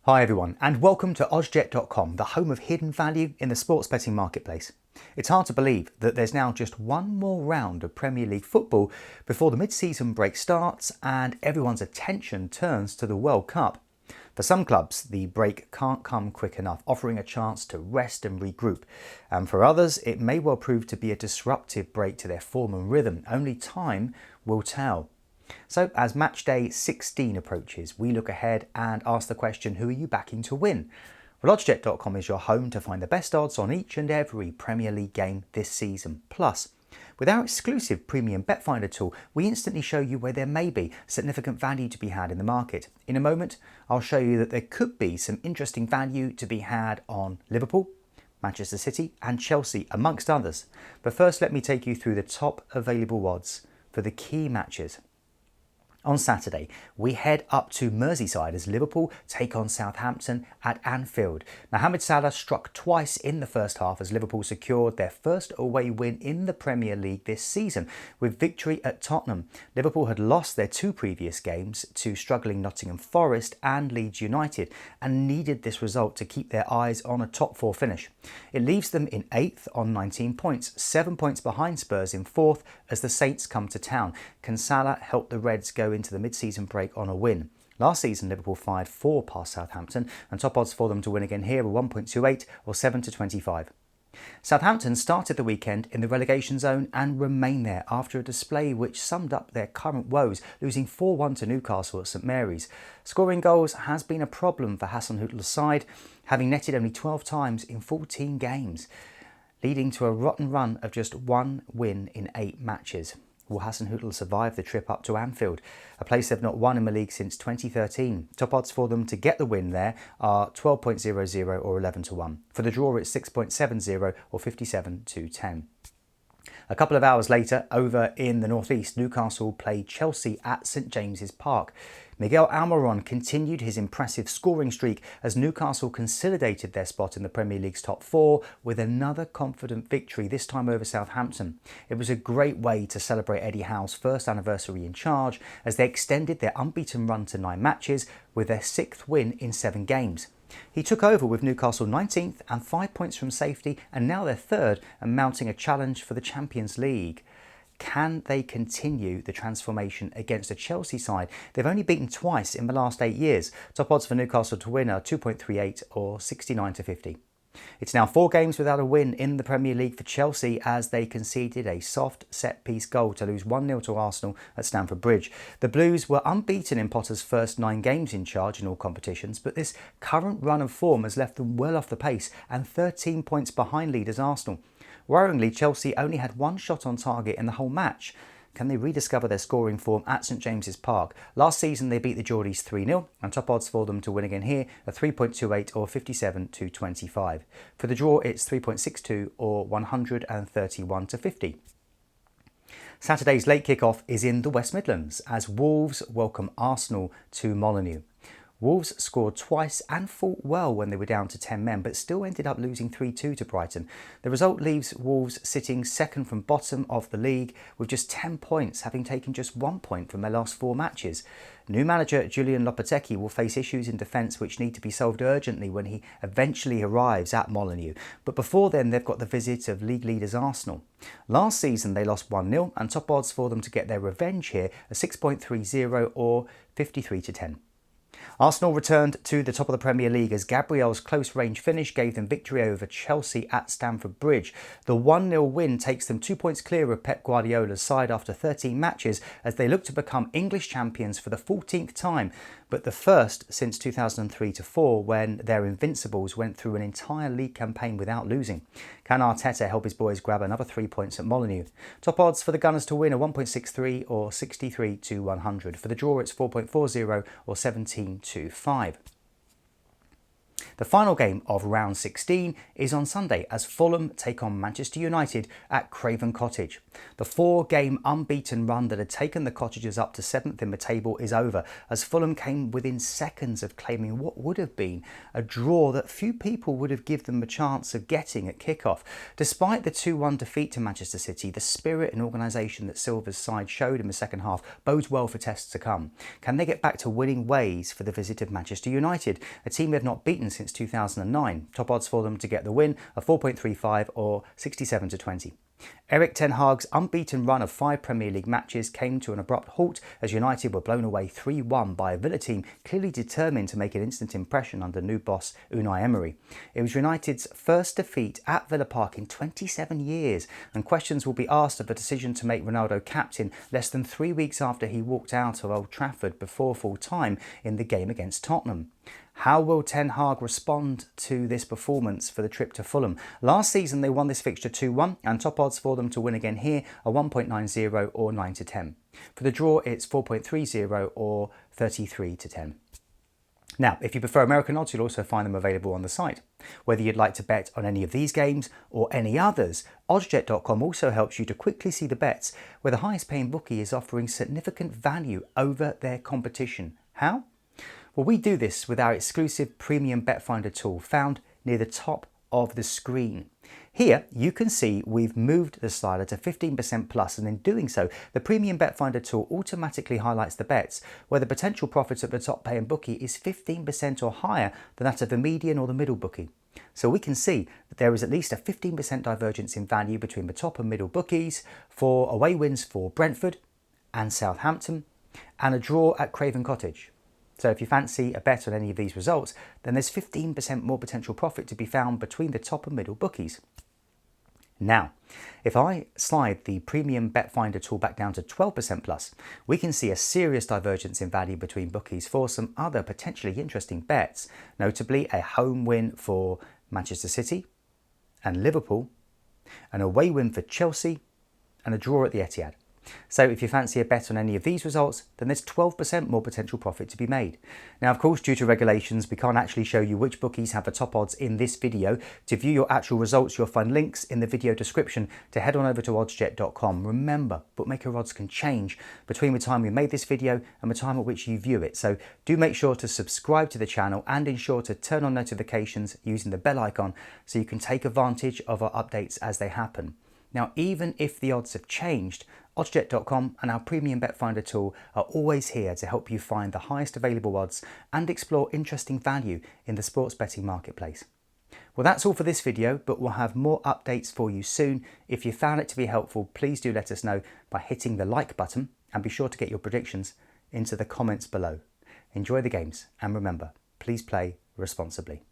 Hi everyone, and welcome to oddsjet.com, the home of hidden value in the sports betting marketplace. It's hard to believe that there's now just one more round of Premier League football before the mid-season break starts and everyone's attention turns to the World Cup. For some clubs, the break can't come quick enough, offering a chance to rest and regroup. And for others, it may well prove to be a disruptive break to their form and rhythm. Only time will tell. So as match day 16 approaches, we look ahead and ask the question, who are you backing to win? Well, oddsjet.com is your home to find the best odds on each and every Premier League game this season. Plus, with our exclusive premium bet finder tool, we instantly show you where there may be significant value to be had in the market. In a moment, I'll show you that there could be some interesting value to be had on Liverpool, Manchester City and Chelsea, amongst others. But first, let me take you through the top available odds for the key matches. On Saturday, we head up to Merseyside as Liverpool take on Southampton at Anfield. Mohamed Salah struck twice in the first half as Liverpool secured their first away win in the Premier League this season with victory at Tottenham. Liverpool had lost their two previous games to struggling Nottingham Forest and Leeds United and needed this result to keep their eyes on a top four finish. It leaves them in 8th on 19 points, 7 points behind Spurs in 4th as the Saints come to town. Can Salah help the Reds go into the mid-season break on a win? Last season, Liverpool fired 4 past Southampton, and top odds for them to win again here are 1.28 or 7-25. Southampton started the weekend in the relegation zone and remain there after a display which summed up their current woes, losing 4-1 to Newcastle at St Mary's. Scoring goals has been a problem for Hasenhüttl's side, having netted only 12 times in 14 games, leading to a rotten run of just one win in 8 matches. Will Hasenhüttl survive the trip up to Anfield, a place they've not won in the league since 2013? Top odds for them to get the win there are 12.00 or 11-1. For the draw, it's 6.70 or 57-10. A couple of hours later, over in the northeast, Newcastle played Chelsea at St James's Park. Miguel Almiron continued his impressive scoring streak as Newcastle consolidated their spot in the Premier League's top 4 with another confident victory, this time over Southampton. It was a great way to celebrate Eddie Howe's first anniversary in charge as they extended their unbeaten run to 9 matches with their 6th win in 7 games. He took over with Newcastle 19th and 5 points from safety, and now they're 3rd and mounting a challenge for the Champions League. Can they continue the transformation against a Chelsea side they've only beaten twice in the last 8 years? Top odds for Newcastle to win are 2.38 or 69-50. It's now 4 games without a win in the Premier League for Chelsea as they conceded a soft set-piece goal to lose 1-0 to Arsenal at Stamford Bridge. The Blues were unbeaten in Potter's first 9 games in charge in all competitions, but this current run of form has left them well off the pace and 13 points behind leaders Arsenal. Worryingly, Chelsea only had 1 shot on target in the whole match. Can they rediscover their scoring form at St James's Park? Last season they beat the Geordies 3-0 and top odds for them to win again here are 3.28 or 57-25. For the draw it's 3.62 or 131-50. Saturday's late kick-off is in the West Midlands as Wolves welcome Arsenal to Molineux. Wolves scored twice and fought well when they were down to 10 men, but still ended up losing 3-2 to Brighton. The result leaves Wolves sitting second from bottom of the league with just 10 points, having taken just 1 point from their last 4 matches. New manager Julian Lopetegui will face issues in defence which need to be solved urgently when he eventually arrives at Molineux. But before then, they've got the visit of league leaders Arsenal. Last season, they lost 1-0 and top odds for them to get their revenge here are 6.30 or 53-10. Arsenal returned to the top of the Premier League as Gabriel's close-range finish gave them victory over Chelsea at Stamford Bridge. The 1-0 win takes them 2 points clear of Pep Guardiola's side after 13 matches as they look to become English champions for the 14th time, but the first since 2003-04 when their Invincibles went through an entire league campaign without losing. Can Arteta help his boys grab another 3 points at Molineux? Top odds for the Gunners to win are 1.63 or 63-100. For the draw it's 4.40 or 17-5. The final game of round 16 is on Sunday as Fulham take on Manchester United at Craven Cottage. The 4-game unbeaten run that had taken the Cottagers up to 7th in the table is over as Fulham came within seconds of claiming what would have been a draw that few people would have given them a chance of getting at kick-off. Despite the 2-1 defeat to Manchester City, the spirit and organisation that Silver's side showed in the second half bodes well for tests to come. Can they get back to winning ways for the visit of Manchester United, a team they have not beaten since 2009. Top odds for them to get the win are 4.35 or 67 to 20. Erik ten Hag's unbeaten run of 5 Premier League matches came to an abrupt halt as United were blown away 3-1 by a Villa team clearly determined to make an instant impression under new boss Unai Emery. It was United's first defeat at Villa Park in 27 years, and questions will be asked of the decision to make Ronaldo captain less than 3 weeks after he walked out of Old Trafford before full time in the game against Tottenham. How will Ten Hag respond to this performance for the trip to Fulham? Last season they won this fixture 2-1 and top odds for them to win again here are 1.90 or 9 to 10. For the draw it's 4.30 or 33 to 10. Now, if you prefer American odds, you'll also find them available on the site. Whether you'd like to bet on any of these games or any others, oddsjet.com also helps you to quickly see the bets where the highest paying bookie is offering significant value over their competition. How? Well, we do this with our exclusive premium bet finder tool found near the top of the screen. Here you can see we've moved the slider to 15% plus, and in doing so the premium bet finder tool automatically highlights the bets where the potential profit of the top paying bookie is 15% or higher than that of the median or the middle bookie. So we can see that there is at least a 15% divergence in value between the top and middle bookies for away wins for Brentford and Southampton and a draw at Craven Cottage. So if you fancy a bet on any of these results, then there's 15% more potential profit to be found between the top and middle bookies. Now, if I slide the premium bet finder tool back down to 12% plus, we can see a serious divergence in value between bookies for some other potentially interesting bets, notably a home win for Manchester City and Liverpool, an away win for Chelsea and a draw at the Etihad. So if you fancy a bet on any of these results, then there's 12% more potential profit to be made. Now, of course, due to regulations, we can't actually show you which bookies have the top odds in this video. To view your actual results, you'll find links in the video description to head on over to oddsjet.com. Remember, bookmaker odds can change between the time we made this video and the time at which you view it. So do make sure to subscribe to the channel and ensure to turn on notifications using the bell icon so you can take advantage of our updates as they happen. Now, even if the odds have changed, oddsjet.com and our premium bet finder tool are always here to help you find the highest available odds and explore interesting value in the sports betting marketplace. Well, that's all for this video, but we'll have more updates for you soon. If you found it to be helpful, please do let us know by hitting the like button and be sure to get your predictions into the comments below. Enjoy the games and remember, please play responsibly.